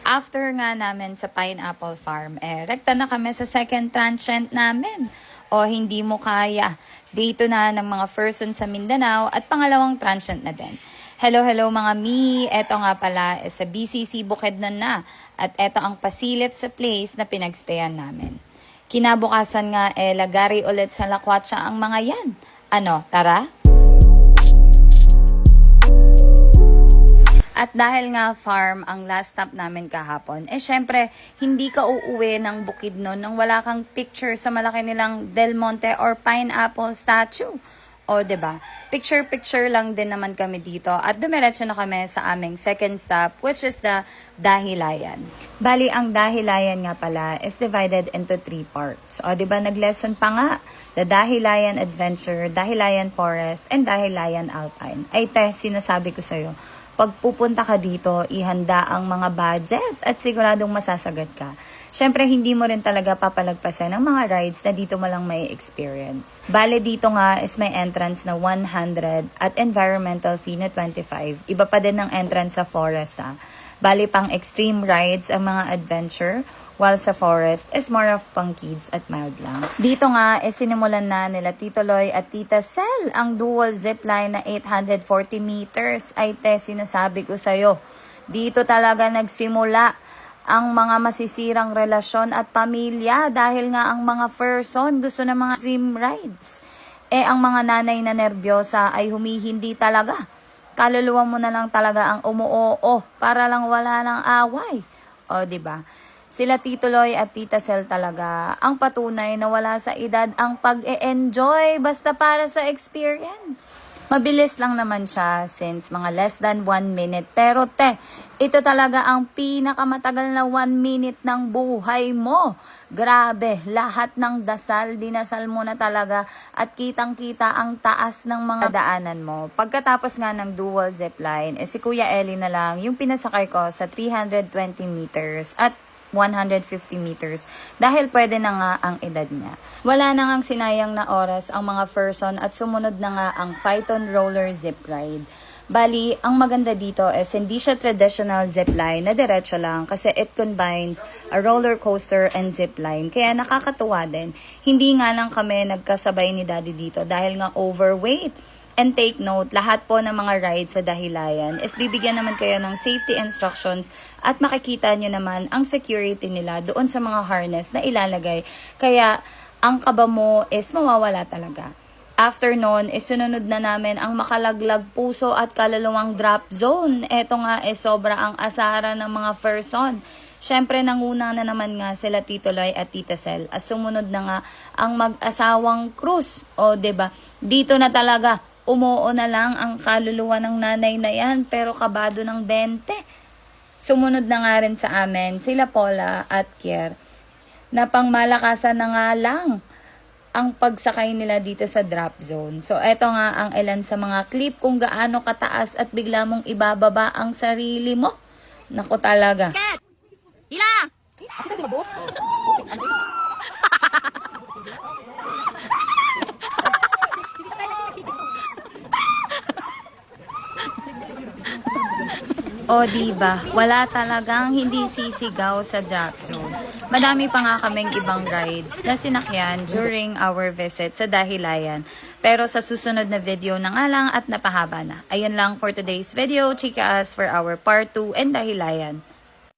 After nga namin sa Pineapple Farm, rekta na kami sa second transient namin. O hindi mo kaya. Dito na ng mga person sa Mindanao at pangalawang transient na din. Hello mga mi. Eto nga pala sa BCC Bukidnon na. At eto ang pasilip sa place na pinagstayan namin. Kinabukasan nga lagari ulit sa Lakwatsa ang mga yan. Ano, tara? At dahil nga farm ang last stop namin kahapon, syempre, hindi ka uuwi ng Bukidnon nang wala kang picture sa malaki nilang Del Monte or Pineapple statue. O, diba? Picture lang din naman kami dito at dumiretso na kami sa aming second stop, which is the Dahilayan. Bali, ang Dahilayan nga pala is divided into 3 parts. O, diba? Nag-lesson pa nga, the Dahilayan Adventure, Dahilayan Forest, and Dahilayan Alpine. Ay, sinasabi ko sa'yo, pag pupunta ka dito, ihanda ang mga budget at siguradong masasagot ka. Syempre, hindi mo rin talaga papalagpasan ang mga rides na dito mo lang may experience. Bale, dito nga is may entrance na 100 at environmental fee na 25. Iba pa din ang entrance sa forest Bali, pang extreme rides ang mga adventure, while sa forest is more of pang kids at mild lang. Dito nga, sinimulan na nila Tito Loy at Tita Sel ang dual zipline na 840 meters. Ay, sinasabi ko sa'yo, dito talaga nagsimula ang mga masisirang relasyon at pamilya dahil nga ang mga person gusto ng mga extreme rides. Ang mga nanay na nervyosa ay humihindi talaga. Kaluluwa mo na lang talaga ang umuoo para lang wala ng away. O, diba? Sila Tito Loy at Tita Sel talaga ang patunay na wala sa edad ang pag-e-enjoy basta para sa experience. Mabilis lang naman siya since mga less than 1 minute. Pero ito talaga ang pinakamatagal na 1 minute ng buhay mo. Grabe, lahat ng dasal, dinasal mo na talaga at kitang-kita ang taas ng mga daanan mo. Pagkatapos nga ng dual zipline, si Kuya Eli na lang yung pinasakay ko sa 320 meters at 150 meters dahil pwede na nga ang edad niya. Wala na ngang sinayang na oras ang mga person at sumunod na nga ang Phaeton roller zip ride. Bali, ang maganda dito is hindi siya traditional zipline na diretso lang kasi it combines a roller coaster and zipline. Kaya nakakatuwa din. Hindi nga lang kami nagkasabay ni Daddy dito dahil nga overweight. And take note, lahat po ng mga rides sa Dahilayan is bibigyan naman kayo ng safety instructions at makikita nyo naman ang security nila doon sa mga harness na ilalagay. Kaya ang kaba mo is mawawala talaga. After noon, sununod na namin ang makalaglag puso at kaluluwang drop zone. Ito nga sobra ang asara ng mga person. Siyempre, nanguna na naman nga sila Tito Loy at Tita Sel. As sumunod na nga ang mag-asawang cruise. O, diba? Dito na talaga. Umuo na lang ang kaluluwa ng nanay na yan, pero kabado ng 20. Sumunod na nga rin sa amin, sila Paula at Kier, na pangmalakasan na nga lang ang pagsakay nila dito sa drop zone. So, eto nga ang ilan sa mga clip kung gaano kataas at bigla mong ibababa ang sarili mo. Naku talaga. Hila! O diba, wala talagang hindi sisigaw sa drop zone. Madami pa nga kaming ibang rides na sinakyan during our visit sa Dahilayan. Pero sa susunod na video na nga lang at napahaba na. Ayun lang for today's video. Chika us for our part 2 and Dahilayan.